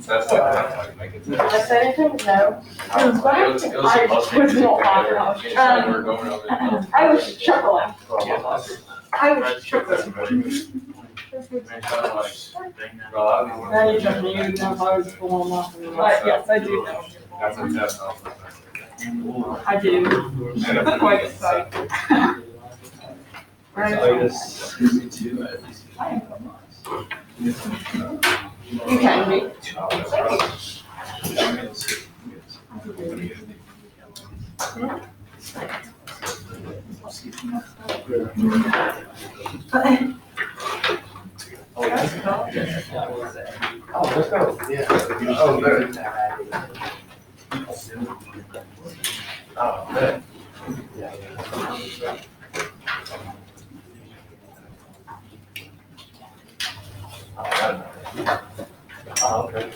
I said anything? No. I was chuckling. I was chuckling. Now you just knew if I was going off. Yes, I do know. That's a test. I do. I'm quite excited. You can be. Oh, let's go. Yeah. Oh, good. Oh, good. Oh, okay.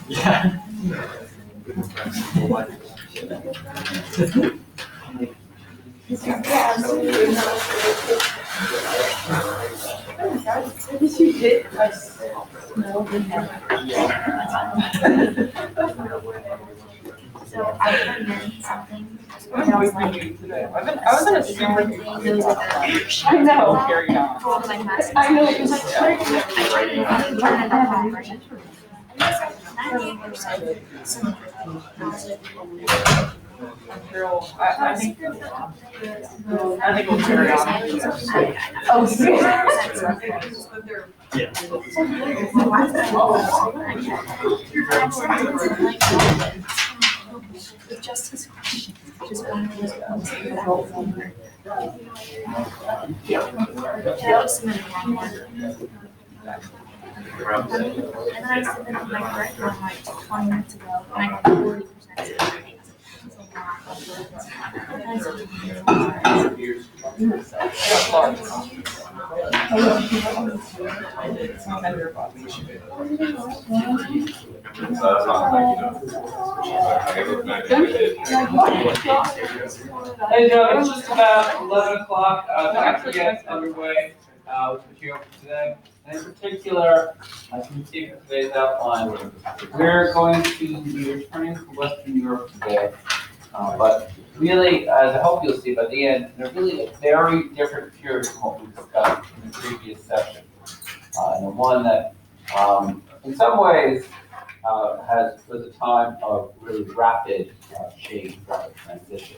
Yeah. Yes, you did. I smelled the So I learned something. I was reading today. I was in a super good Those are the I know. Carry on. for one of my classes. I know. It was like, I tried to learn the whole version. And it was like 98%. Some of it. And I was like, girl, I think we'll carry on. oh, just his question. Just one of those ones that I was submitting wrong one. And I submitted my correct one like 20 minutes ago, and I got 40% security. Hey Joe, it's just about 11 o'clock. Time to get underway with material for today. And in particular, as you can see from today's outline, we're going to be returning to Western Europe today. But really, as I hope you'll see by the end, they're really a very different period from what we discussed in the previous session. And the one that, in some ways, was a time of really rapid change, rapid transition.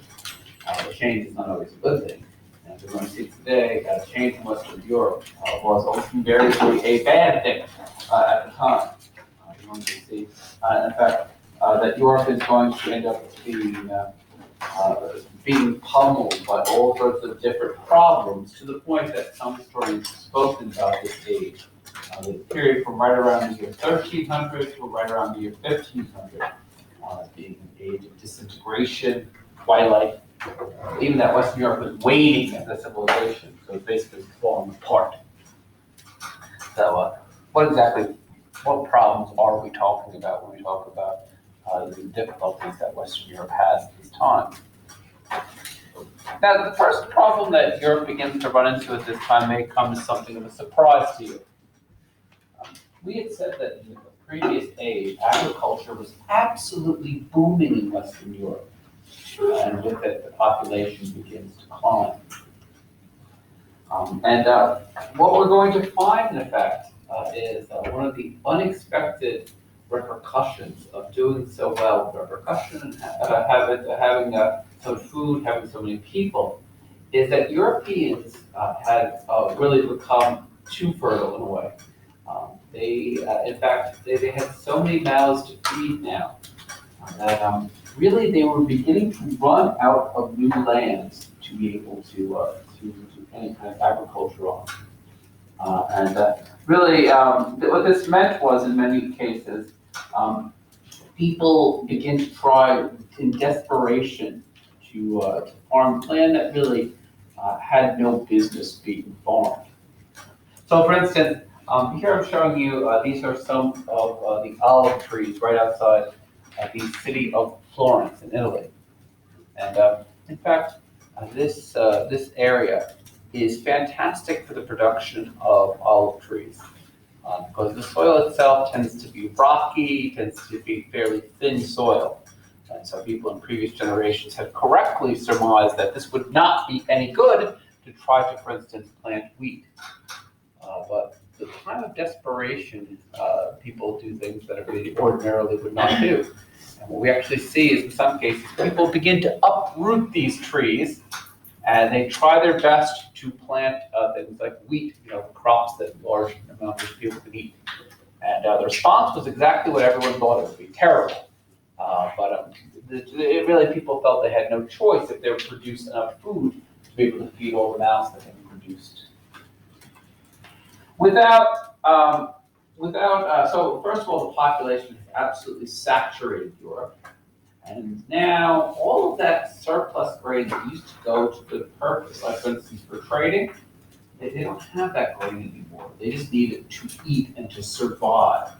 But change is not always a good thing. And we're going to see today, change in Western Europe was invariably a bad thing at the time. We're going to see, in fact, that Europe is going to end up being pummeled by all sorts of different problems, to the point that some historians have spoken about this age. The period from right around the year 1300 to right around the year 1500 being an age of disintegration, twilight. Even that Western Europe was waning as a civilization, so it's basically falling apart. So, what problems are we talking about when we talk about the difficulties that Western Europe has at this time? Now, the first problem that Europe begins to run into at this time may come as something of a surprise to you. We had said that in the previous age, agriculture was absolutely booming in Western Europe. And and with it, the population begins to climb. What we're going to find, in fact, is one of the unexpected repercussions of doing so well. Having so much food, having so many people, is that Europeans had really become too fertile in a way. In fact, they had so many mouths to feed now that really they were beginning to run out of new lands to be able to do any kind of agriculture on. Really, what this meant was, in many cases, people begin to try in desperation to farm land that really had no business being farmed. So, for instance, here I'm showing you, these are some of the olive trees right outside the city of Florence in Italy. And in fact, this area is fantastic for the production of olive trees because the soil itself tends to be rocky, tends to be fairly thin soil. And so people in previous generations have correctly surmised that this would not be any good to try to, for instance, plant wheat. But the time of desperation, people do things that they ordinarily would not do. And what we actually see is, in some cases, people begin to uproot these trees, and they try their best to plant things like wheat, crops that large amounts of people can eat. And the response was exactly what everyone thought it would be: terrible. Really, people felt they had no choice if they would produce enough food to be able to feed all the mouths that had been produced. So first of all, the population has absolutely saturated Europe. And now all of that surplus grain that used to go to good purpose, like for instance for trading, they don't have that grain anymore. They just need it to eat and to survive.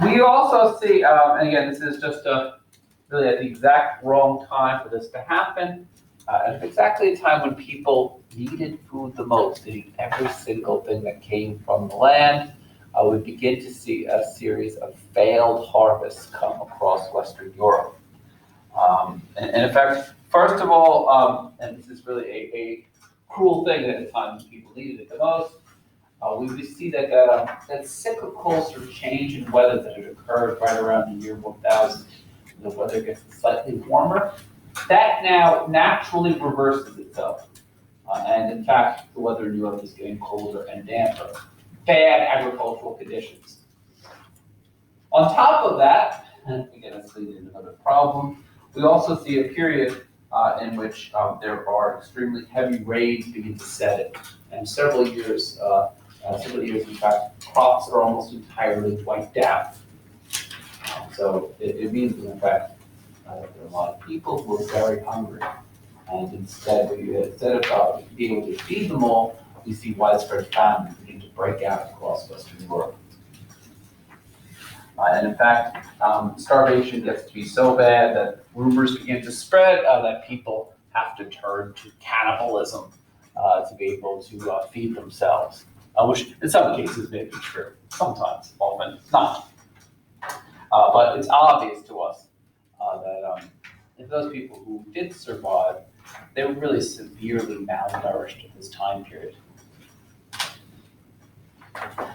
We also see, and again, this is just really at the exact wrong time for this to happen. And exactly the time when people needed food the most, they needed every single thing that came from the land. We begin to see a series of failed harvests come across Western Europe. And in fact, first of all, and this is really a cruel thing at the time when people needed it the most, we see that cyclical sort of change in weather that had occurred right around the year 1000. The weather gets slightly warmer. That now naturally reverses itself. And in fact, the weather in Europe is getting colder and damper. Bad agricultural conditions. On top of that, and again, this leads to another problem, we also see a period in which there are extremely heavy rains begin to set in. And several years, in fact, crops are almost entirely wiped out. So it means that, in fact, there are a lot of people who are very hungry. And instead of being able to feed them all, we see widespread famine begin to break out across Western Europe. And in fact, starvation gets to be so bad that rumors begin to spread that people have to turn to cannibalism to be able to feed themselves, which in some cases may be true, sometimes, often not. But it's obvious to us that if those people who did survive, they were really severely malnourished at this time period.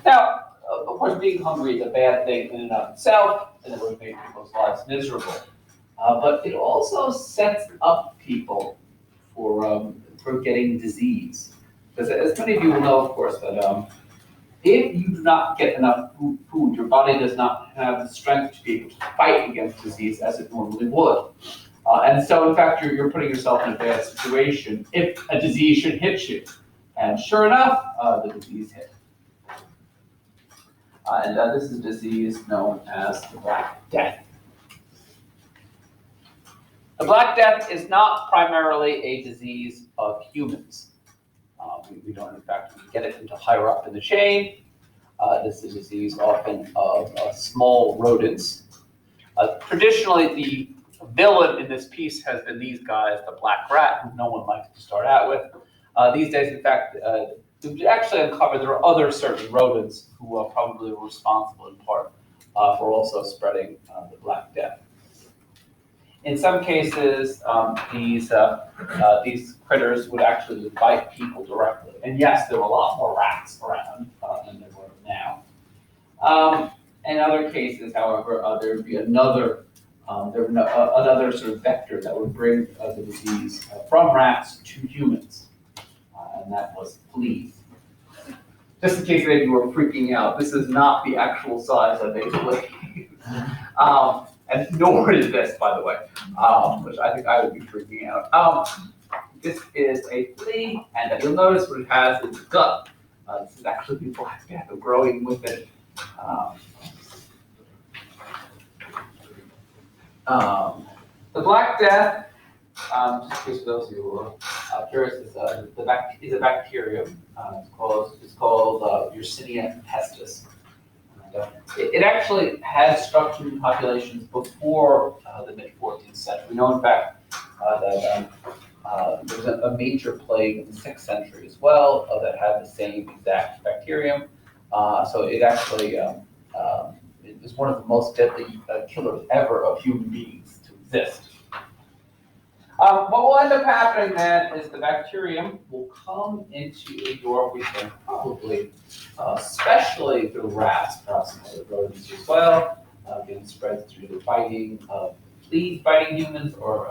Now, of course, being hungry is a bad thing in and of itself, and it would make people's lives miserable. But it also sets up people for getting disease. Because as many of you will know, of course, that if you do not get enough food, your body does not have the strength to be able to fight against disease as it normally would. And so, in fact, you're putting yourself in a bad situation if a disease should hit you. And sure enough, the disease hit. And this is a disease known as the Black Death. The Black Death is not primarily a disease of humans. We don't, in fact, get it until higher up in the chain. This is a disease often of small rodents. Traditionally, the villain in this piece has been these guys, the black rat, who no one likes to start out with. These days, in fact, we've actually uncovered there are other certain rodents who probably were responsible in part for also spreading the Black Death. In some cases, these critters would actually bite people directly. And yes, there were a lot more rats around than there were now. In other cases, however, there would be another sort of vector that would bring the disease from rats to humans, and that was fleas. Just in case any of you were freaking out, this is not the actual size of a flea. And nor is this, by the way, which I think I would be freaking out. This is a flea, and you'll notice what it has in its gut. This is actually the black death growing with it. The Black Death, just in case for those of you who are curious, is a bacterium. It's called Yersinia pestis. It actually had structured in populations before the mid-14th century. We know, in fact, that there was a major plague in the 6th century as well that had the same exact bacterium. So it actually it was one of the most deadly killers ever of human beings to exist. What will end up happening then is the bacterium will come into Europe, we think, probably, especially through rats, perhaps some other rodents as well, getting spread through the biting of fleas biting humans or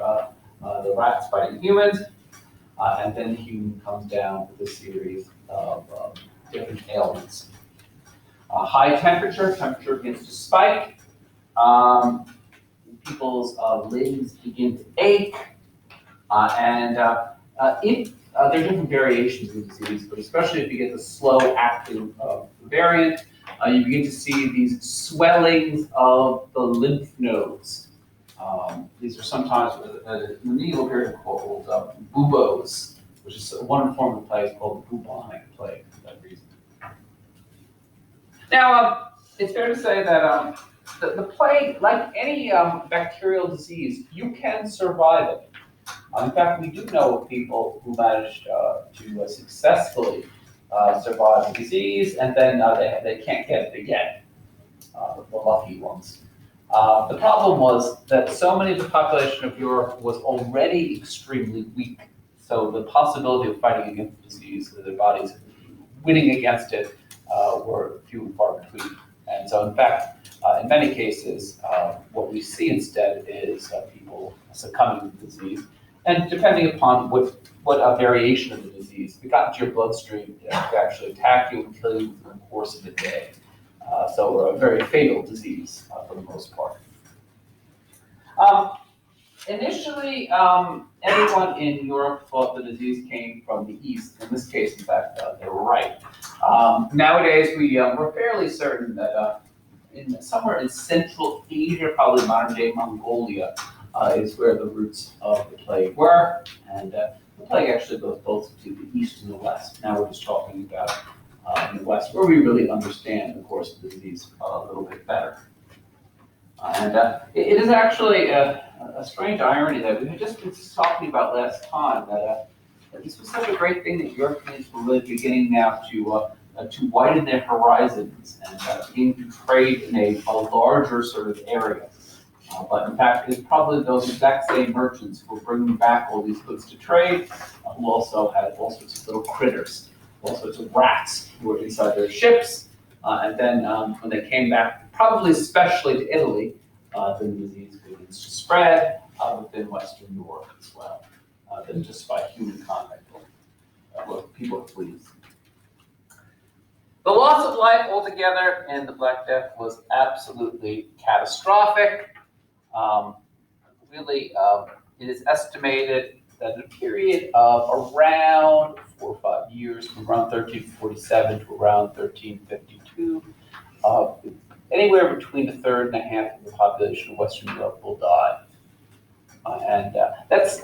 the rats biting humans, and then the human comes down with a series of different ailments. High temperature begins to spike, people's limbs begin to ache, and there are different variations of the disease, but especially if you get the slow-acting variant, you begin to see these swellings of the lymph nodes. These are sometimes, in the medieval period, called buboes, which is one form of the plague called the bubonic plague for that reason. Now, it's fair to say that the plague, like any bacterial disease, you can survive it. In fact, we do know of people who managed to successfully survive the disease, and then they can't get it again, the lucky ones. The problem was that so many of the population of Europe was already extremely weak, so the possibility of fighting against the disease, their bodies winning against it, were few and far between. And so, in fact, in many cases, what we see instead is people succumbing to the disease. And depending upon what variation of the disease, if it got into your bloodstream, it could actually attack you and kill you within the course of a day. So a very fatal disease for the most part. Initially, everyone in Europe thought the disease came from the east. In this case, in fact, they were right. Nowadays, we're fairly certain that somewhere in Central Asia, probably modern-day Mongolia, is where the roots of the plague were. And the plague actually goes both to the east and the west. Now we're just talking about in the west, where we really understand the course of the disease a little bit better. It is actually a strange irony that we had just been talking about last time, that this was such a great thing that Europeans were really beginning now to widen their horizons and begin to trade in a larger sort of area. But in fact, it's probably those exact same merchants who were bringing back all these goods to trade, who also had all sorts of little critters, all sorts of rats who were inside their ships. And then when they came back, probably especially to Italy, then the disease begins to spread within Western Europe as well, than just by human contact with people with fleas. The loss of life altogether in the Black Death was absolutely catastrophic. It is estimated that in a period of around 4 or 5 years, from around 1347 to around 1352, anywhere between a third and a half of the population of Western Europe will die. And that's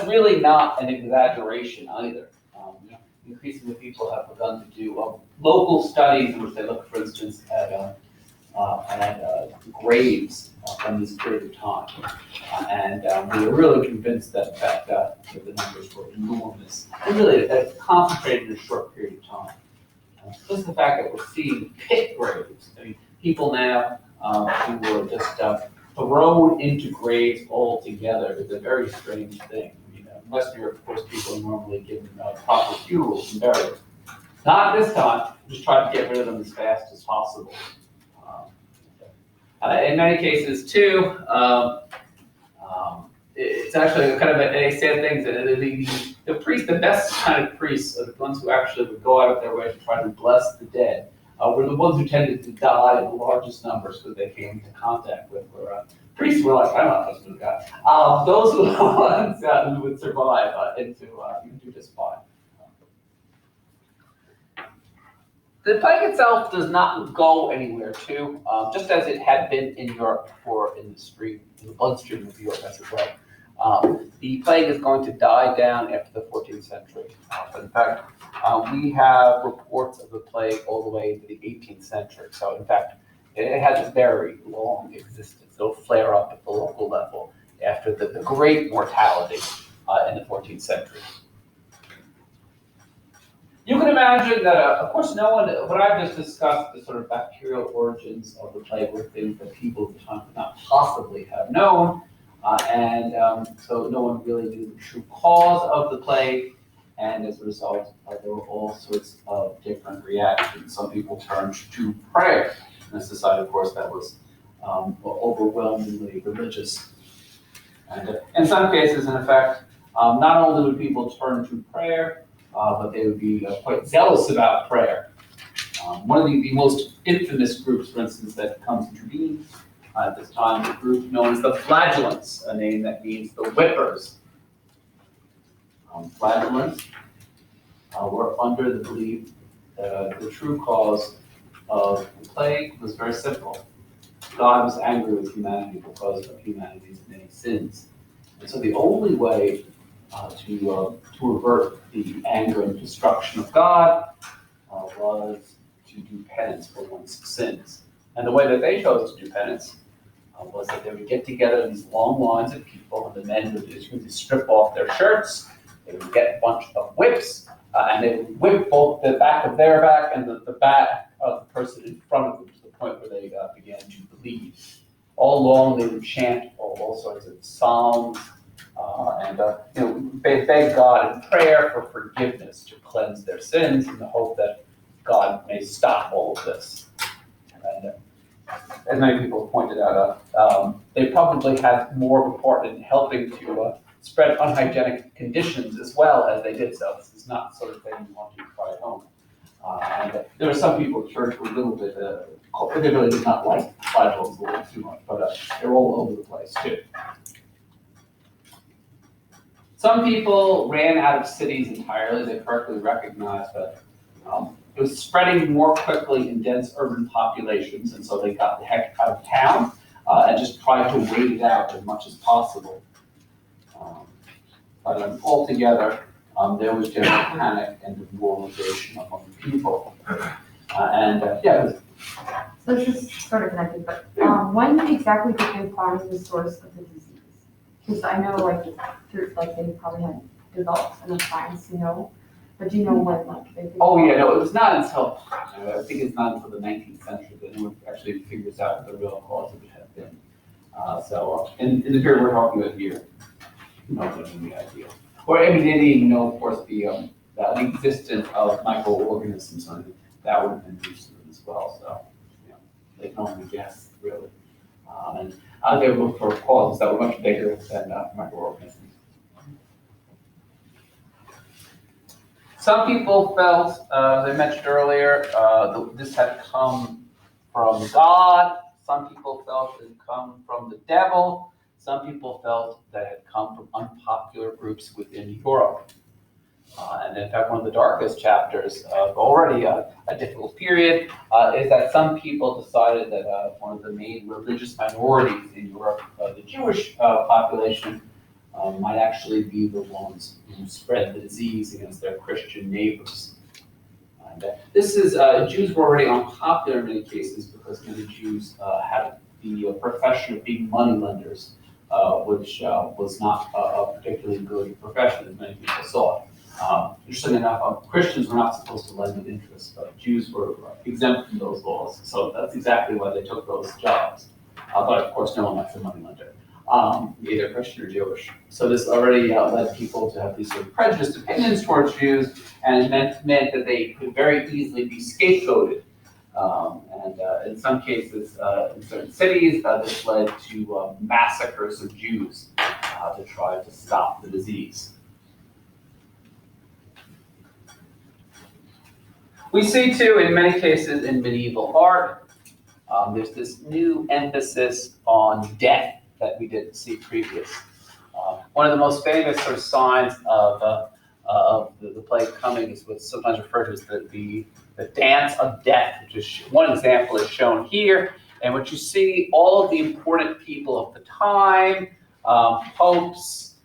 really not an exaggeration either. Increasingly, people have begun to do local studies in which they look, for instance, at graves from this period of time. And we were really convinced that the numbers were enormous. And really, that's concentrated in a short period of time. Just the fact that we're seeing pit graves. I mean, people now who were just thrown into graves altogether is a very strange thing. In Western Europe, of course, people are normally given proper funerals and burials. Not this time. Just try to get rid of them as fast as possible. In many cases, too, it's actually kind of a sad thing that the priests, the best kind of priests, are the ones who actually would go out of their way to try to bless the dead, were the ones who tended to die in the largest numbers because they came into contact with. Priests were like, I'm not trusting God. Those were the ones who would survive and do just fine. The plague itself does not go anywhere too, just as it had been in Europe before in the bloodstream of Europe, as it were. The plague is going to die down after the 14th century. In fact, we have reports of the plague all the way into the 18th century. So in fact, it has a very long existence. It'll flare up at the local level after the great mortality in the 14th century. You can imagine that, of course, no one, what I've just discussed, the sort of bacterial origins of the plague were things that people at the time could not possibly have known. So no one really knew the true cause of the plague. And as a result, there were all sorts of different reactions. Some people turned to prayer. In a society, of course, that was overwhelmingly religious. And in some cases, in effect, not only would people turn to prayer, but they would be quite zealous about prayer. One of the most infamous groups, for instance, that comes into being at this time, the group known as the Flagellants, a name that means the whippers. Flagellants were under the belief that the true cause of the plague was very simple. God was angry with humanity because of humanity's many sins. And so the only way to avert the anger and destruction of God was to do penance for one's sins. And the way that they chose to do penance was that they would get together these long lines of people, and the men would just strip off their shirts, they would get a bunch of whips, and they would whip both the back of their back and the back of the person in front of them to the point where they began to bleed. All along they would chant all sorts of psalms, beg God in prayer for forgiveness to cleanse their sins in the hope that God may stop all of this. And as many people have pointed out, they probably had more of a part in helping to spread unhygienic conditions as well as they did so. This is not the sort of thing you want to try at home. And there were some people at church who were a little bit, they really did not like flagellants a little too much, but they're all over the place too. Some people ran out of cities entirely. They correctly recognized that it was spreading more quickly in dense urban populations, and so they got the heck out of town and just tried to wait it out as much as possible. But altogether, there was general panic and demoralization among the people. So this is sort of connected, but when exactly did they find the source of the disease? Because I know, they probably had developed enough science to know, but do you know when, they did? Oh yeah, no, it was not until, I think it's not until the 19th century that anyone actually figures out what the real cause of it had been. In the period we're talking about here, no one had any idea. Or, they didn't even know, of course, the existence of microorganisms, and that would have been used to them as well, so, they can only guess, really. They would look for causes that were much bigger than microorganisms. Some people felt, as I mentioned earlier, this had come from God. Some people felt it had come from the devil. Some people felt that it had come from unpopular groups within Europe. And in fact, one of the darkest chapters of already a difficult period is that some people decided that one of the main religious minorities in Europe, the Jewish population, might actually be the ones who spread the disease against their Christian neighbors. And this is, Jews were already unpopular in many cases because many Jews had the profession of being moneylenders, which was not a particularly good profession, as many people saw it. Interestingly enough, Christians were not supposed to lend with interest, but Jews were exempt from those laws, so that's exactly why they took those jobs. but of course no one likes a money lender, either Christian or Jewish. So this already led people to have these sort of prejudiced opinions towards Jews, and it meant that they could very easily be scapegoated. And in some cases, in certain cities, this led to massacres of Jews to try to stop the disease. We see too, in many cases in medieval art, there's this new emphasis on death that we didn't see previous. One of the most famous sort of signs of the plague coming is what's sometimes referred to as the dance of death, which is one example is shown here. And what you see, all of the important people of the time, popes,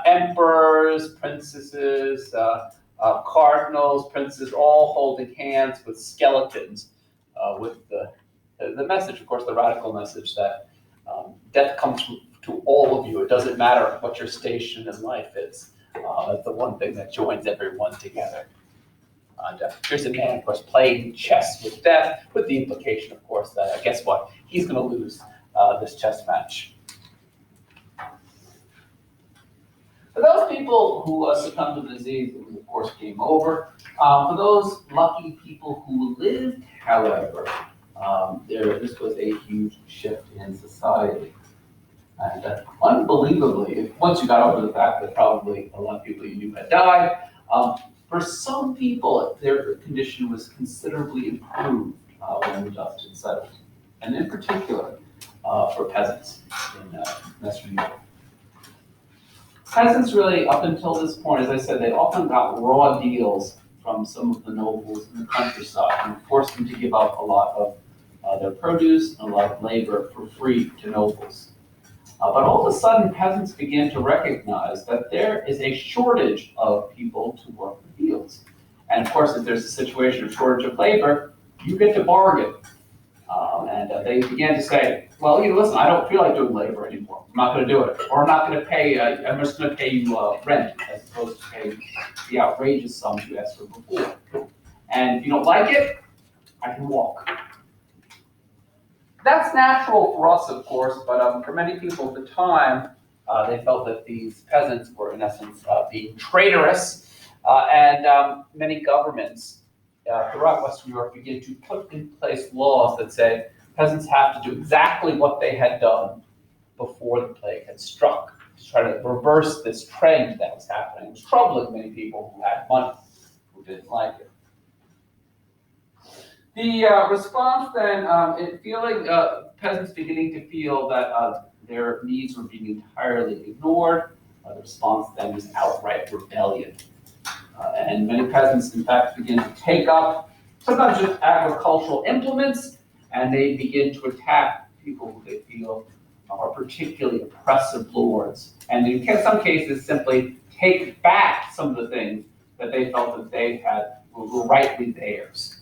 emperors, princesses, cardinals, princes, all holding hands with skeletons, with the message, of course, the radical message that death comes to all of you. It doesn't matter what your station in life is. That's the one thing that joins everyone together. Here's a man, of course, playing chess with death, with the implication, of course, that guess what? He's going to lose this chess match. For those people who succumbed to the disease, it was, of course, game over. For those lucky people who lived, however, this was a huge shift in society. And unbelievably, once you got over the fact that probably a lot of people you knew had died, for some people, their condition was considerably improved when the dust had settled. And in particular, for peasants in Western Europe. Peasants really, up until this point, as I said, they often got raw deals from some of the nobles in the countryside and forced them to give up a lot of their produce and a lot of labor for free to nobles. But all of a sudden, peasants began to recognize that there is a shortage of people to work the fields. And of course, if there's a situation of shortage of labor, you get to bargain. And they began to say, well, listen, I don't feel like doing labor anymore. I'm not going to do it. Or I'm not going to pay, I'm just going to pay you rent as opposed to pay the outrageous sums you asked for before. And if you don't like it, I can walk. That's natural for us, of course, but for many people at the time, they felt that these peasants were, in essence, being traitorous, and many governments throughout Western Europe began to put in place laws that say peasants have to do exactly what they had done before the plague had struck, to try to reverse this trend that was happening. It was troubling many people who had money, who didn't like it. The response then, peasants beginning to feel that their needs were being entirely ignored, the response then was outright rebellion. And many peasants, in fact, begin to take up sometimes just agricultural implements, and they begin to attack people who they feel are particularly oppressive lords. And in some cases, simply take back some of the things that they felt that they had were rightly theirs.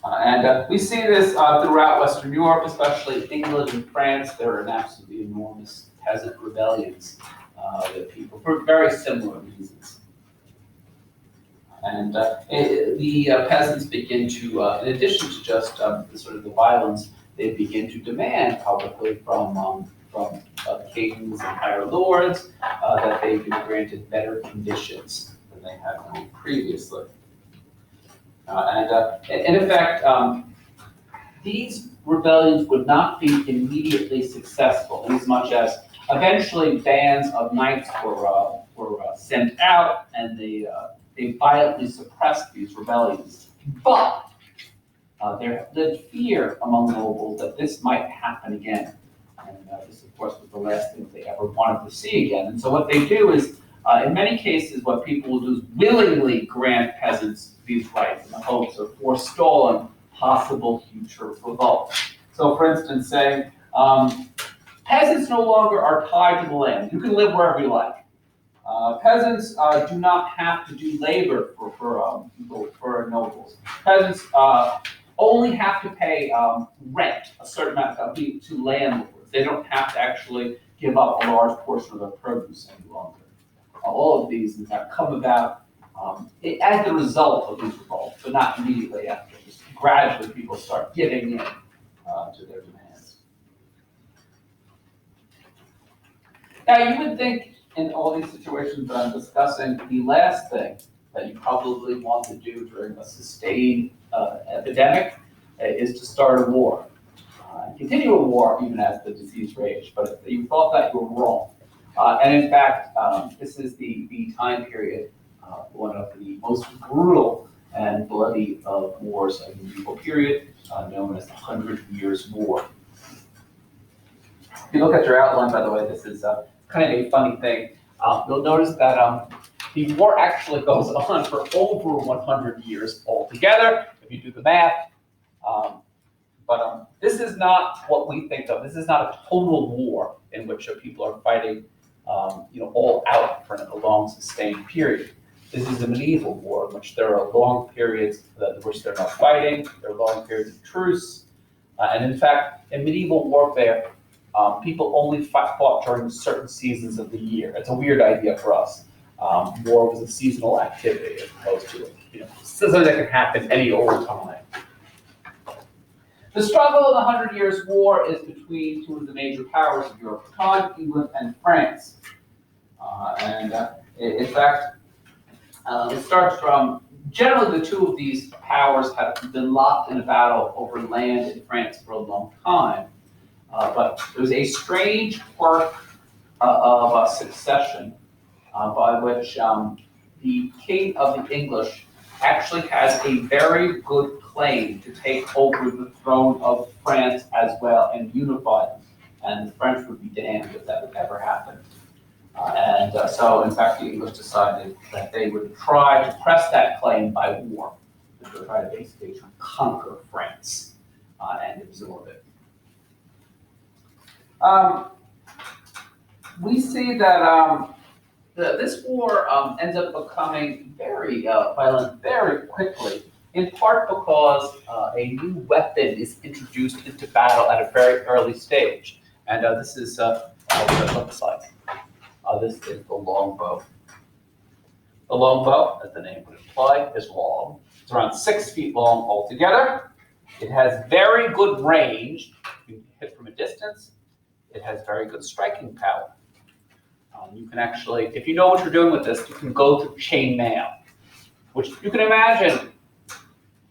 And we see this throughout Western Europe, especially England and France. There are absolutely enormous peasant rebellions that people, for very similar reasons. And the peasants begin to, in addition to just the violence, they begin to demand publicly from kings and higher lords that they be granted better conditions than they had previously. In effect, these rebellions would not be immediately successful, in as much as eventually bands of knights were sent out, and they violently suppressed these rebellions. But there lived fear among nobles that this might happen again. And this, of course, was the last thing they ever wanted to see again. And so what they do is, in many cases, what people will do is willingly grant peasants these rights in the hopes of forestalling possible future revolt. So, for instance, saying, peasants no longer are tied to the land. You can live wherever you like. Peasants do not have to do labor for nobles. Peasants only have to pay rent, a certain amount to landlords. They don't have to actually give up a large portion of their produce any longer. All of these, in fact, come about as the result of these revolts, but not immediately after. Just gradually people start giving in to their demands. Now, you would think in all these situations that I'm discussing, the last thing that you probably want to do during a sustained epidemic is to start a war. Continue a war even as the disease raged, but if you thought that, you were wrong. And in fact, this is the time period, one of the most brutal and bloody wars of the medieval period, known as the 100 Years' War. If you look at your outline, by the way, this is kind of a funny thing. You'll notice that the war actually goes on for over 100 years altogether, if you do the math. But this is not what we think of. This is not a total war in which people are fighting, all out for a long, sustained period. This is a medieval war in which there are long periods in which they're not fighting. There are long periods of truce, and in fact, in medieval warfare, people only fought during certain seasons of the year. It's a weird idea for us. War was a seasonal activity as opposed to, something that can happen any old time. The struggle in the 100 Years' War is between two of the major powers of Europe at the time, England and France. In fact, it starts from, generally the two of these powers have been locked in a battle over land in France for a long time. But there was a strange quirk of succession by which the king of the English actually has a very good claim to take over the throne of France as well and unify them. And the French would be damned if that would ever happen. So, in fact, the English decided that they would try to press that claim by war. They would try to basically conquer France and absorb it. We see that this war ends up becoming very violent very quickly, in part because a new weapon is introduced into battle at a very early stage. And this is what it looks like. This is the longbow. The longbow, as the name would imply, is long. It's around 6 feet long altogether. It has very good range. You can hit from a distance. It has very good striking power. You can actually, if you know what you're doing with this, you can go through chain mail, which you can imagine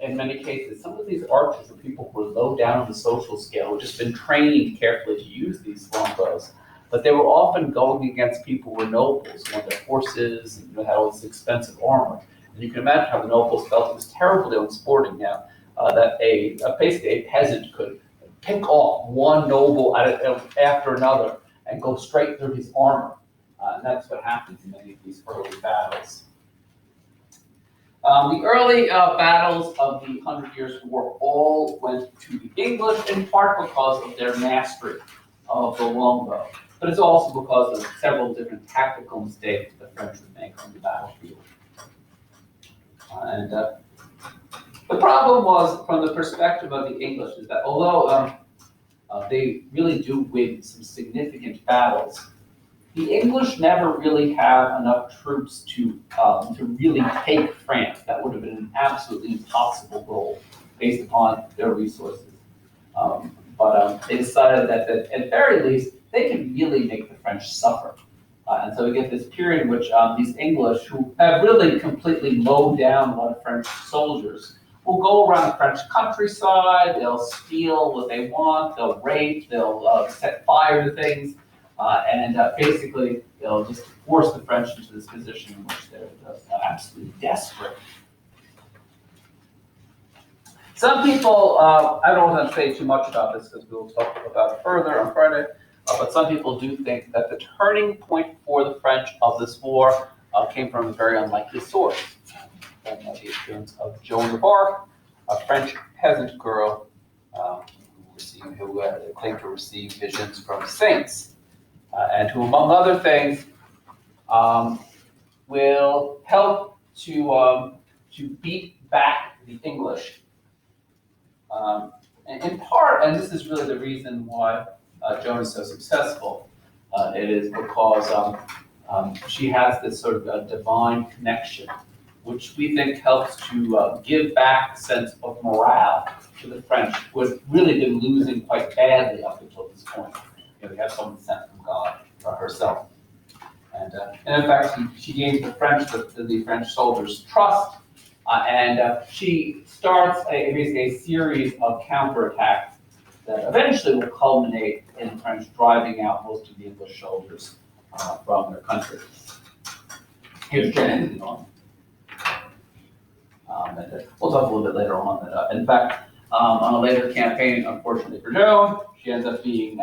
in many cases, some of these archers are people who are low down on the social scale, who have just been trained carefully to use these longbows. But they were often going against people who were nobles, who had their horses, and had all this expensive armor. And you can imagine how the nobles felt it was terribly unsporting now that basically a peasant could pick off one noble after another and go straight through his armor. And that's what happens in many of these early battles. The early battles of the 100 Years' War all went to the English, in part because of their mastery of the longbow. But it's also because of several different tactical mistakes the French would make on the battlefield. The problem was, from the perspective of the English, is that although they really do win some significant battles, the English never really have enough troops to really take France. That would have been an absolutely impossible goal based upon their resources. But they decided that at very least, they can really make the French suffer. And so we get this period in which these English, who have really completely mowed down a lot of French soldiers, will go around the French countryside, they'll steal what they want, they'll rape, they'll set fire to things, and basically they'll just force the French into this position in which they're absolutely desperate. Some people, I don't want to say too much about this because we'll talk about it further on Friday, but some people do think that the turning point for the French of this war came from a very unlikely source. From the appearance of Joan of Arc, a French peasant girl who claimed to receive visions from saints, and who, among other things, will help to beat back the English. And in part, and this is really the reason why Joan is so successful, it is because she has this sort of divine connection which we think helps to give back a sense of morale to the French, who had really been losing quite badly up until this point. We have someone sent from God herself. And in fact, she gains the French soldiers' trust, and she starts basically a series of counterattacks that eventually will culminate in the French driving out most of the English soldiers from their country. Here's Joan on. And we'll talk a little bit later on that. In fact, on a later campaign, unfortunately for Joan, she ends up being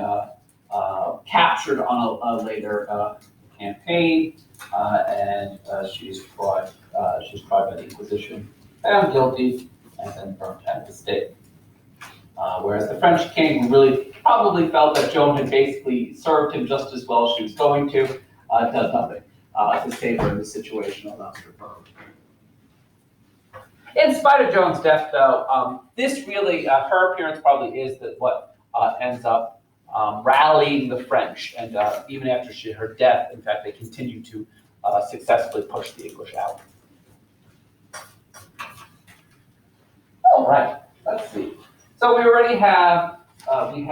captured on a later campaign, and she's tried by the Inquisition, found guilty, and then burnt at the stake. Whereas the French king, who really probably felt that Joan had basically served him just as well as she was going to, does nothing to save her in this situation, allows her to burn. In spite of Joan's death, though, this really, her appearance probably is what ends up rallying the French. And even after her death, in fact, they continue to successfully push the English out. All right, let's see. So we already have an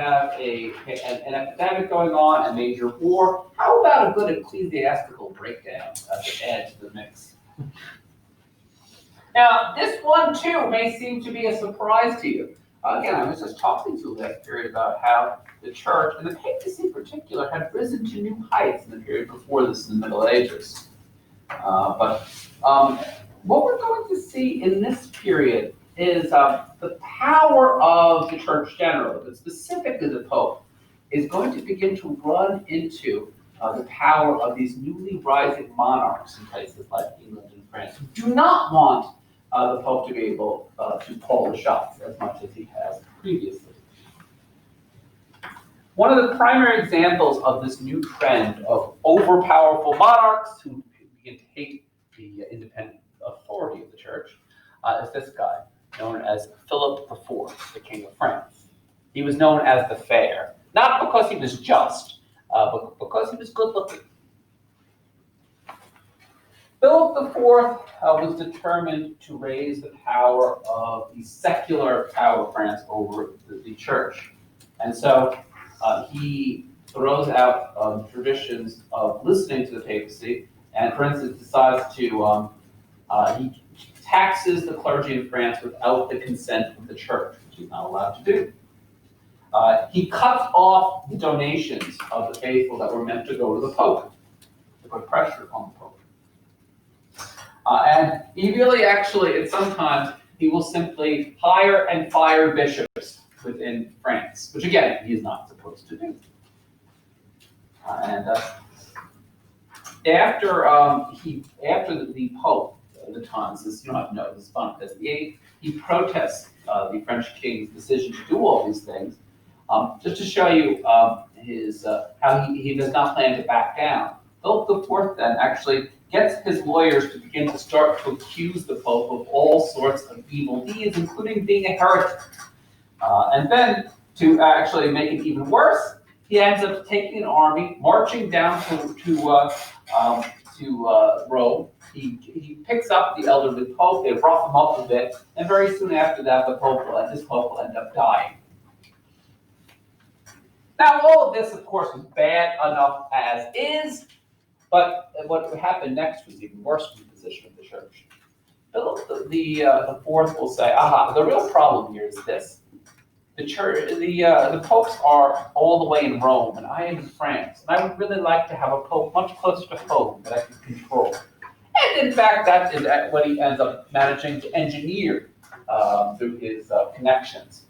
epidemic going on, a major war. How about a good ecclesiastical breakdown to add to the mix? Now, this one too may seem to be a surprise to you. Again, I was just talking to you last period about how the church, and the papacy in particular, had risen to new heights in the period before this in the Middle Ages. But what we're going to see in this period is the power of the church generally, but specifically the Pope, is going to begin to run into the power of these newly rising monarchs in places like England and France, who do not want the Pope to be able to call the shots as much as he has previously. One of the primary examples of this new trend of overpowerful monarchs who begin to hate the independent authority of the church is this guy, known as Philip IV, the King of France. He was known as the Fair, not because he was just, but because he was good looking. Philip IV was determined to raise the power of the secular power of France over the church. And so he throws out traditions of listening to the papacy, and for instance decides to, he taxes the clergy in France without the consent of the church, which he's not allowed to do. He cuts off the donations of the faithful that were meant to go to the Pope, to put pressure on the Pope. And he really actually, at sometimes, he will simply hire and fire bishops within France, which again, he is not supposed to do. After the Pope, the times, this you don't have to know, this is fun, because he protests the French king's decision to do all these things, just to show you his how he does not plan to back down. Philip IV then actually gets his lawyers to begin to start to accuse the Pope of all sorts of evil deeds, including being a heretic. And then, to actually make it even worse, he ends up taking an army, marching down to Rome. He picks up the elderly Pope, they rough him up a bit, and very soon after that, this Pope will end up dying. Now, all of this, of course, was bad enough as is, but what happened next was even worse from the position of the church. Philip the Fourth will say, the real problem here is this. The church, the popes are all the way in Rome, and I am in France, and I would really like to have a pope much closer to home that I can control. And in fact, that is what he ends up managing to engineer through his connections.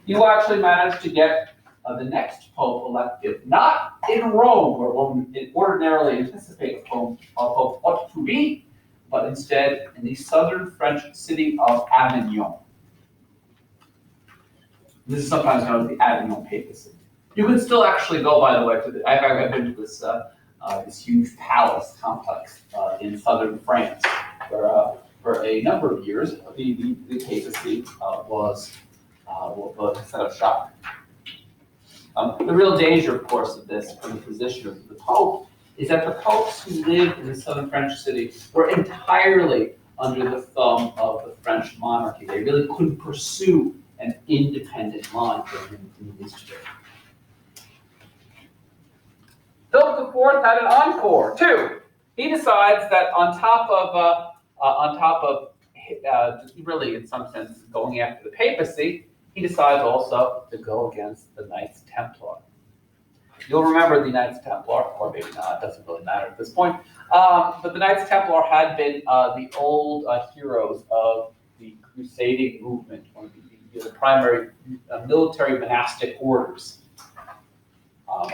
He will actually manage to get the next pope elected, not in Rome, where one ordinarily anticipates a pope ought to be, but instead in the southern French city of Avignon. This is sometimes known as the Avignon papacy. You can still actually go, by the way, to I've been to this huge palace complex in southern France, where for a number of years the papacy was set up shop. The real danger, of course, of this from the position of the Pope is that the popes who lived in the southern French city were entirely under the thumb of the French monarchy. They really couldn't pursue an independent line in history. Philip IV had an encore too. He decides that on top of really in some sense going after the papacy, he decides also to go against the Knights Templar. You'll remember the Knights Templar, or maybe not, it doesn't really matter at this point. But the Knights Templar had been the old heroes of the crusading movement, one of the primary military monastic orders.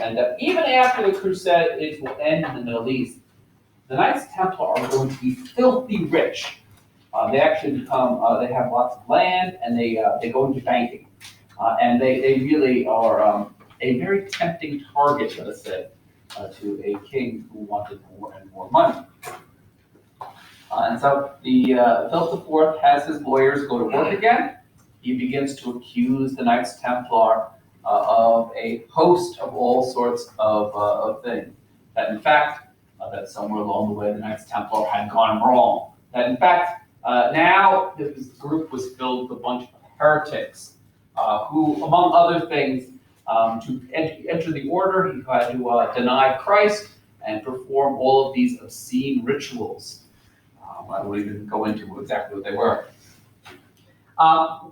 And even after the Crusades will end in the Middle East, the Knights Templar are going to be filthy rich. They actually become, they have lots of land, and they go into banking. And they really are a very tempting target, let us say, to a king who wanted more and more money. And so Philip IV has his lawyers go to work again. He begins to accuse the Knights Templar of a host of all sorts of things. That in fact, that somewhere along the way the Knights Templar had gone wrong. That in fact, now this group was filled with a bunch of heretics who, among other things, to enter the order, he had to deny Christ and perform all of these obscene rituals. I won't even go into exactly what they were.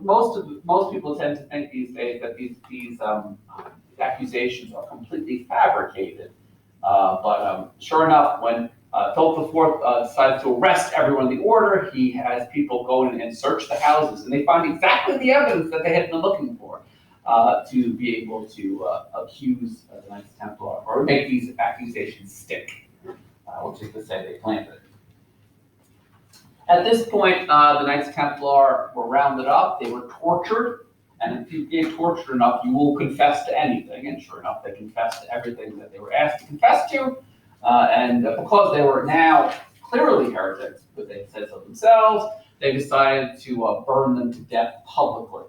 Most people tend to think these days that these accusations are completely fabricated. But sure enough, when Philip IV decides to arrest everyone in the order, he has people go in and search the houses, and they find exactly the evidence that they had been looking for to be able to accuse the Knights Templar or make these accusations stick, which is to say they planted. At this point, the Knights Templar were rounded up, they were tortured, and if you get tortured enough, you will confess to anything, and sure enough, they confessed to everything that they were asked to confess to, and because they were now clearly heretics, but they said so themselves, they decided to burn them to death publicly.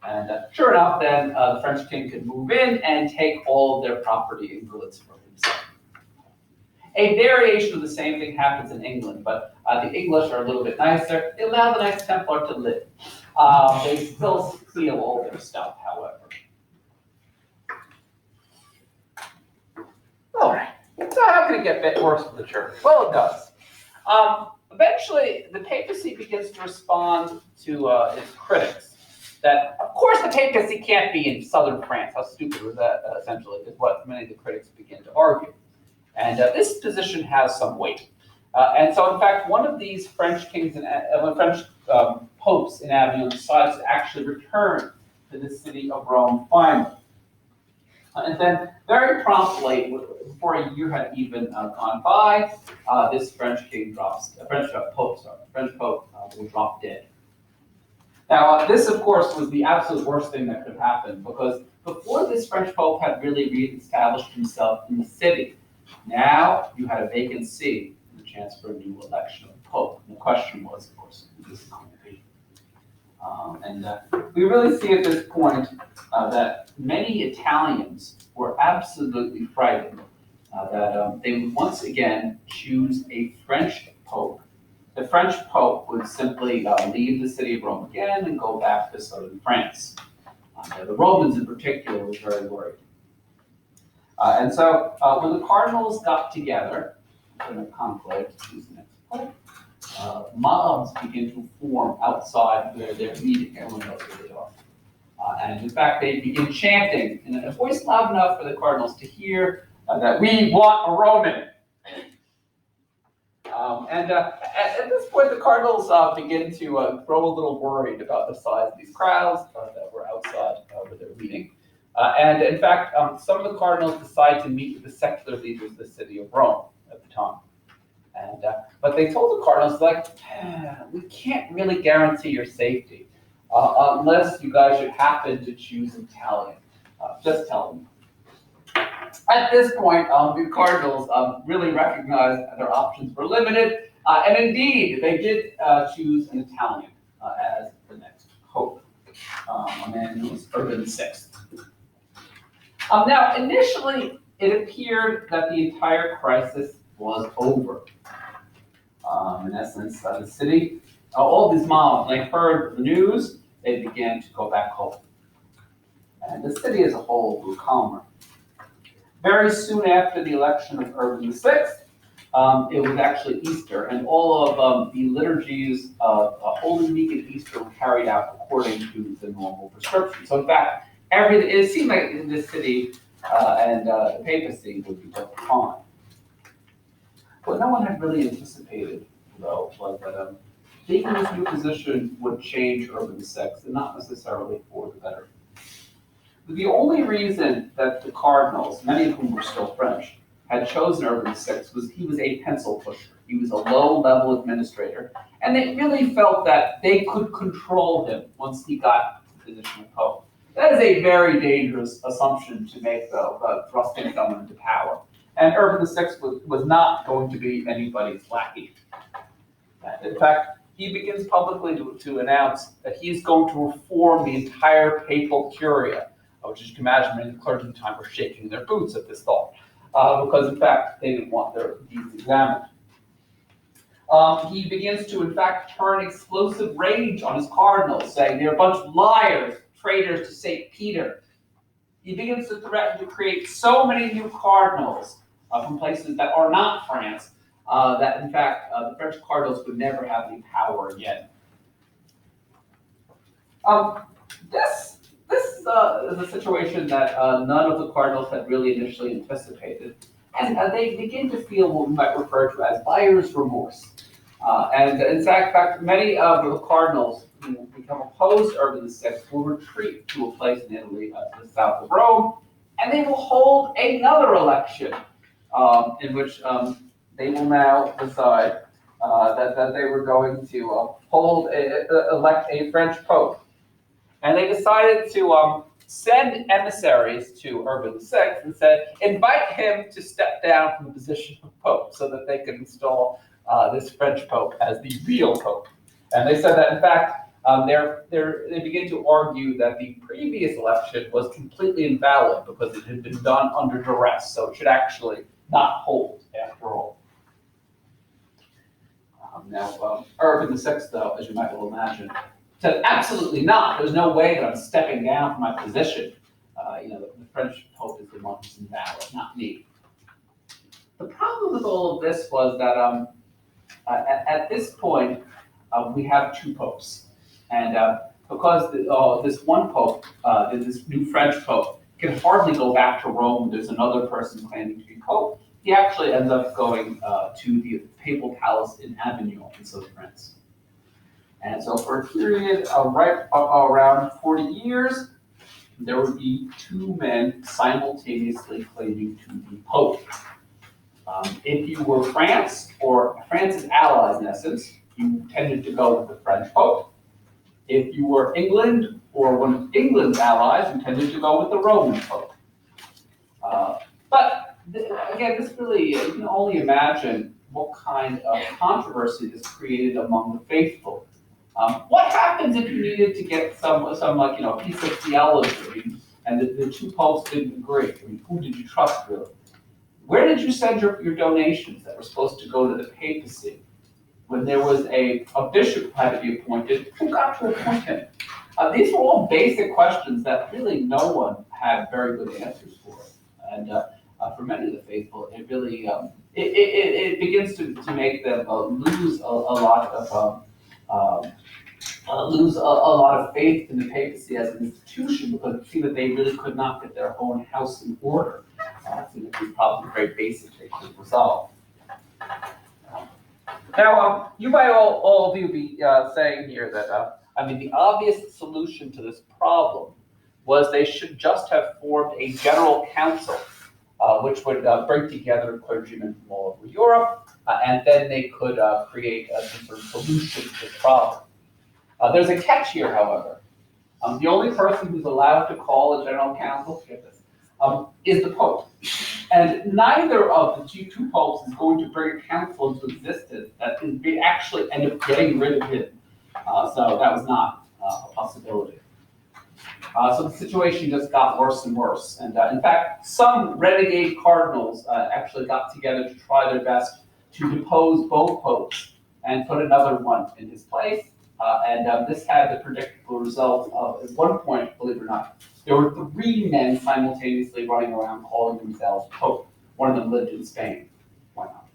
And sure enough, then the French king could move in and take all of their property and goods for himself. A variation of the same thing happens in England, but the English are a little bit nicer. They allow the Knights Templar to live. They still steal all their stuff, however. All right, so how can it get a bit worse for the church? Well, it does. Eventually, the papacy begins to respond to its critics. That, of course, the papacy can't be in southern France. How stupid was that, essentially, is what many of the critics begin to argue. And this position has some weight. And so, in fact, one of these French kings and French popes in Avignon decides to actually return to the city of Rome finally. And then, very promptly, before a year had even gone by, this French pope will drop dead. Now, this, of course, was the absolute worst thing that could happen, because before this French pope had really reestablished himself in the city, now you had a vacant see and a chance for a new election of pope. And the question was, of course, who this is going to be. We really see at this point that many Italians were absolutely frightened that they would once again choose a French pope. The French pope would simply leave the city of Rome again and go back to southern France. The Romans in particular were very worried. And so when the cardinals got together in a conclave, to choose the next pope, mobs begin to form outside where they're meeting. Everyone knows where they are. And in fact, they begin chanting in a voice loud enough for the cardinals to hear that we want a Roman. At this point, the cardinals begin to grow a little worried about the size of these crowds that were outside where they're meeting. And in fact, some of the cardinals decide to meet with the secular leaders of the city of Rome at the time. And but they told the cardinals, like, we can't really guarantee your safety unless you guys should happen to choose Italian. Just tell them. At this point, the cardinals really recognized that their options were limited, and indeed, they did choose an Italian as the next pope, a man who was Urban VI. Now, initially, it appeared that the entire crisis was over. In essence, the city, all these mobs, when they heard the news, they began to go back home. And the city as a whole grew calmer. Very soon after the election of Urban VI, it was actually Easter, and all of the liturgies of Holy Week and Easter were carried out according to the normal prescription. So in fact, it seemed like the city and the papacy would be just fine. What no one had really anticipated, though, was that taking this new position would change Urban VI, and not necessarily for the better. The only reason that the cardinals, many of whom were still French, had chosen Urban VI was he was a pencil pusher. He was a low-level administrator, and they really felt that they could control him once he got to the position of pope. That is a very dangerous assumption to make, though, thrusting someone into power. And Urban VI was not going to be anybody's lackey. In fact, he begins publicly to announce that he's going to reform the entire papal curia, which as you can imagine, many of the clergy at the time were shaking their boots at this thought, because in fact, they didn't want their deeds examined. He begins to, in fact, turn explosive rage on his cardinals, saying they're a bunch of liars, traitors to St. Peter. He begins to threaten to create so many new cardinals from places that are not France, that in fact, the French cardinals would never have any power again. This is a situation that none of the cardinals had really initially anticipated. And they begin to feel what we might refer to as buyer's remorse. And in fact, many of the cardinals who become opposed to Urban VI will retreat to a place in Italy to the south of Rome, and they will hold another election in which they will now decide that they were going to elect a French pope. And they decided to send emissaries to Urban VI and said, invite him to step down from the position of pope so that they could install this French pope as the real pope. And they said that, in fact, they begin to argue that the previous election was completely invalid because it had been done under duress, so it should actually not hold after all. Now, Urban VI, though, as you might well imagine, said absolutely not. There's no way that I'm stepping down from my position. The French pope is the one who's invalid, not me. The problem with all of this was that at this point, we have two popes. And because this one pope, this new French pope, can hardly go back to Rome, there's another person claiming to be pope, he actually ends up going to the papal palace in Avignon in southern France. And so for a period of around 40 years, there would be two men simultaneously claiming to be pope. If you were France, or France's allies in essence, you tended to go with the French pope. If you were England, or one of England's allies, you tended to go with the Roman pope. But again, this really, you can only imagine what kind of controversy this created among the faithful. What happens if you needed to get some piece of theology, and the two popes didn't agree? I mean, who did you trust, really? Where did you send your donations that were supposed to go to the papacy? When there was a bishop who had to be appointed, who got to appoint him? These were all basic questions that really no one had very good answers for. And for many of the faithful, it really it begins to make them lose a lot of faith in the papacy as an institution, because it seemed that they really could not get their own house in order. It seemed that these problems were very basic they could resolve. Now, you might all of you be saying here that, the obvious solution to this problem was they should just have formed a general council, which would bring together clergymen from all over Europe, and then they could create some sort of solution to this problem. There's a catch here, however. The only person who's allowed to call a general council, get this, is the Pope. And neither of the two popes is going to bring a council into existence that is actually end up getting rid of him. So that was not a possibility. So the situation just got worse and worse. And in fact, some renegade cardinals actually got together to try their best to depose both popes and put another one in his place. This had the predictable result of, at one point, believe it or not, there were 3 men simultaneously running around calling themselves Pope. One of them lived in Spain. Why not?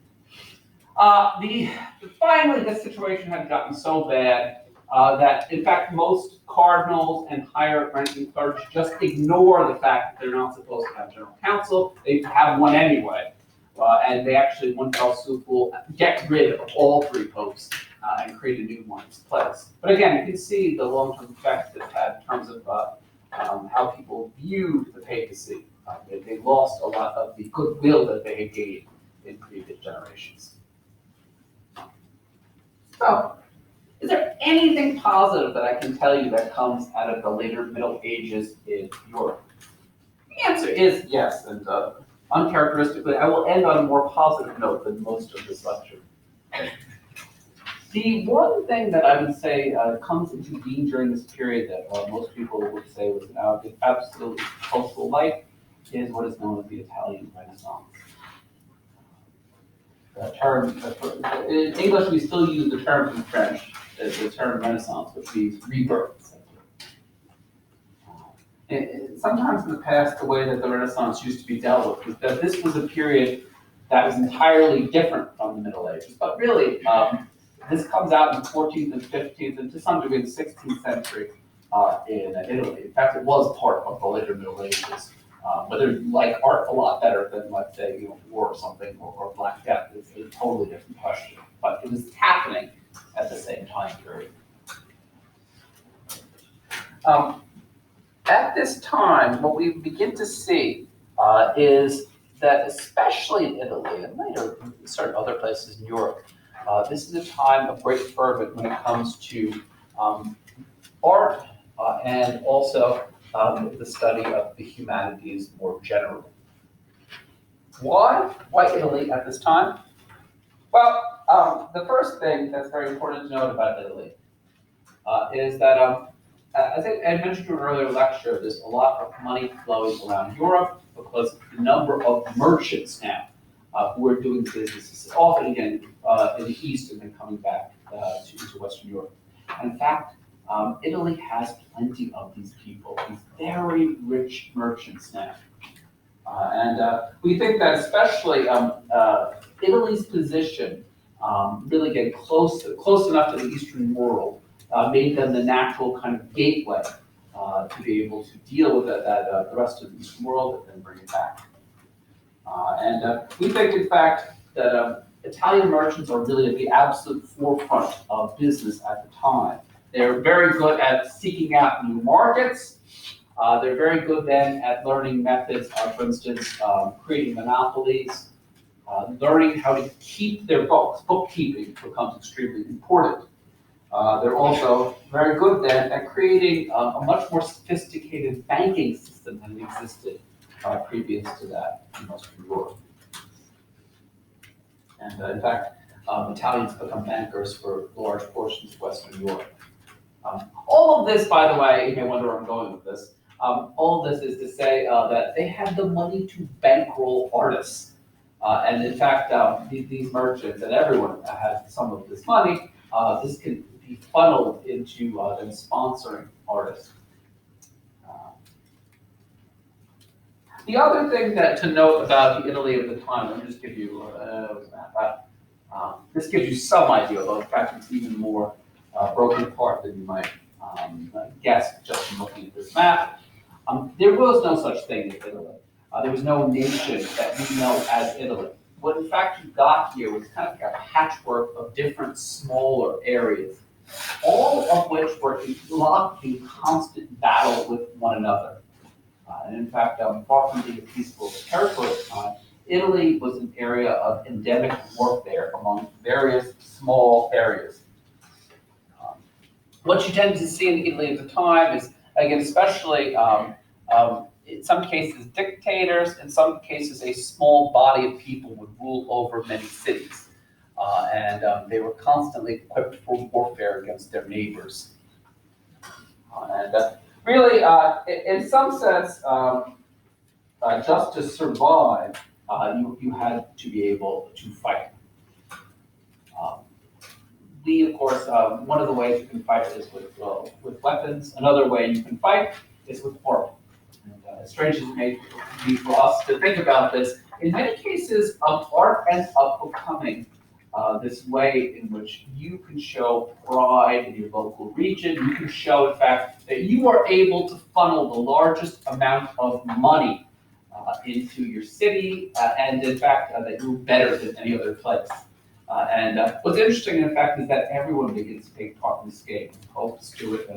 Finally, this situation had gotten so bad that, in fact, most cardinals and higher ranking clergy just ignore the fact that they're not supposed to have general council. They have one anyway. And they actually, one fell swoop, will get rid of all 3 popes and create a new one in its place. But again, you can see the long-term effect that it had in terms of how people viewed the papacy. They lost a lot of the goodwill that they had gained in previous generations. So, is there anything positive that I can tell you that comes out of the later Middle Ages in Europe? The answer is yes, and uncharacteristically, I will end on a more positive note than most of this lecture. The one thing that I would say comes into being during this period that most people would say was an absolute cultural life is what is known as the Italian Renaissance. The term, in English, we still use the term in French, the term Renaissance, which means rebirth. Sometimes in the past, the way that the Renaissance used to be dealt with was that this was a period that was entirely different from the Middle Ages. But really, this comes out in the 14th and 15th, and to some degree, the 16th century in Italy. In fact, it was part of the later Middle Ages. Whether you like art a lot better than, let's say, war or something, or Black Death is a totally different question. But it was happening at the same time period. At this time, what we begin to see is that, especially in Italy and later in certain other places in Europe, this is a time of great fervor when it comes to art and also the study of the humanities more generally. Why? Why Italy at this time? Well, the first thing that's very important to note about Italy is that, as I mentioned in an earlier lecture, there's a lot of money flowing around Europe because the number of merchants now who are doing businesses, often again in the East and then coming back to Western Europe. And in fact, Italy has plenty of these people, these very rich merchants now. We think that especially Italy's position, really getting close enough to the Eastern world, made them the natural kind of gateway to be able to deal with the rest of the Eastern world and then bring it back. We think, in fact, that Italian merchants are really at the absolute forefront of business at the time. They're very good at seeking out new markets. They're very good then at learning methods of, for instance, creating monopolies, learning how to keep their books. Bookkeeping becomes extremely important. They're also very good then at creating a much more sophisticated banking system than existed previous to that in Western Europe. And in fact, Italians become bankers for large portions of Western Europe. All of this, by the way, you may wonder where I'm going with this. All of this is to say that they had the money to bankroll artists. And in fact, these merchants and everyone that has some of this money, this can be funneled into them sponsoring artists. The other thing that to note about the Italy of the time, let me just give you this gives you some idea, although in fact it's even more broken apart than you might guess just from looking at this map. There was no such thing as Italy. There was no nation that we know as Italy. What in fact you got here was kind of like a patchwork of different smaller areas, all of which were locked in constant battle with one another. And in fact, far from being a peaceful territory at the time, Italy was an area of endemic warfare among various small areas. What you tend to see in Italy at the time is, again, especially in some cases dictators, in some cases a small body of people would rule over many cities. And they were constantly equipped for warfare against their neighbors. Really, in some sense, just to survive, you had to be able to fight. we, of course, one of the ways you can fight is with weapons. Another way you can fight is with art. And as strange as it may be for us to think about this, in many cases, art ends up becoming this way in which you can show pride in your local region. You can show, in fact, that you are able to funnel the largest amount of money into your city, and in fact, that you're better than any other place. And what's interesting, in fact, is that everyone begins to take part in this game. Popes do it,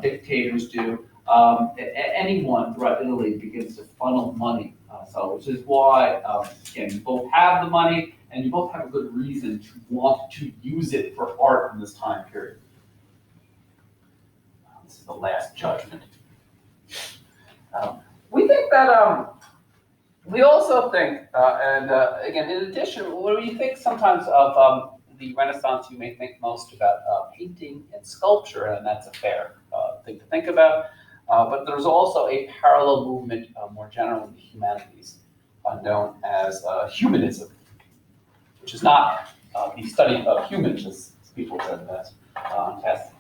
dictators do. Anyone throughout Italy begins to funnel money. Which is why, again, you both have the money and you both have a good reason to want to use it for art in this time period. This is the last judgment. We think that, we also think, again, in addition, when you think sometimes of the Renaissance, you may think most about painting and sculpture, and that's a fair thing to think about. But there's also a parallel movement more generally in the humanities, known as Humanism, which is not the study of humans, as people said that on tests.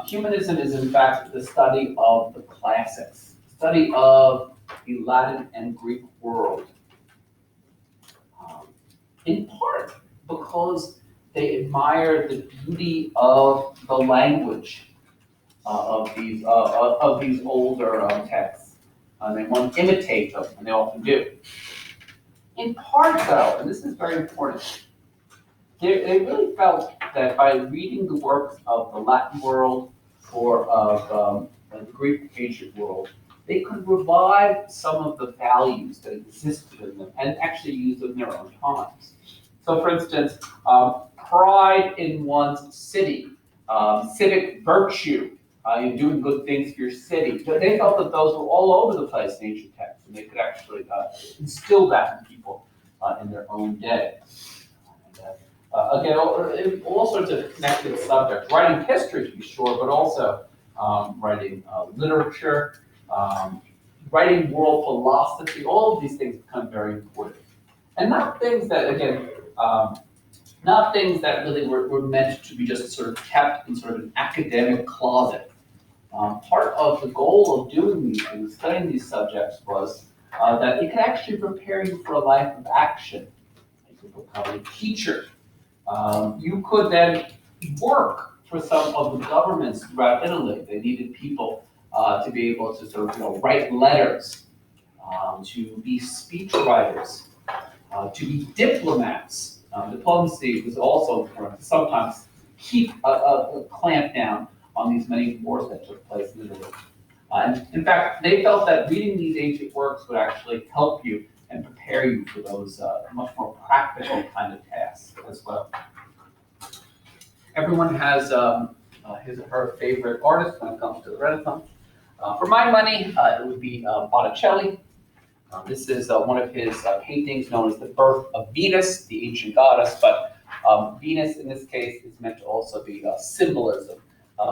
Humanism is, in fact, the study of the classics, study of the Latin and Greek world, in part because they admire the beauty of the language of these older texts. They want to imitate them, and they often do. In part, though, and this is very important, they really felt that by reading the works of the Latin world or of the Greek ancient world, they could revive some of the values that existed in them and actually use them in their own times. So, for instance, pride in one's city, civic virtue, in doing good things for your city. They felt that those were all over the place in ancient texts, and they could actually instill that in people in their own day. And, again, all sorts of connected subjects, writing history to be sure, but also writing literature, writing world philosophy. All of these things become very important. And not things that, again, not things that really were meant to be just sort of kept in sort of an academic closet. Part of the goal of doing these things, studying these subjects, was that it could actually prepare you for a life of action. You could become a teacher. You could then work for some of the governments throughout Italy. They needed people to be able to sort of, write letters, to be speech writers, to be diplomats. Diplomacy was also important to sometimes keep a clamp down on these many wars that took place in Italy. And in fact, they felt that reading these ancient works would actually help you and prepare you for those much more practical kind of tasks as well. Everyone has his or her favorite artist when it comes to the Renaissance. For my money, it would be Botticelli. This is one of his paintings known as The Birth of Venus, the ancient goddess, but Venus in this case is meant to also be symbolism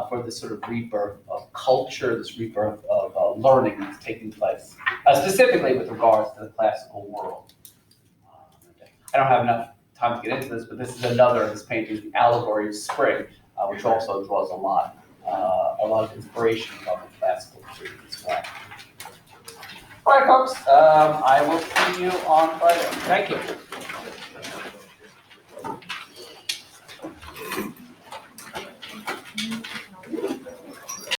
for this sort of rebirth of culture, this rebirth of learning that's taking place, specifically with regards to the classical world. I don't have enough time to get into this, but this is another of his paintings, the Allegory of Spring, which also draws a lot of inspiration from the classical period as well. All right, folks, I will see you on Friday. Thank you.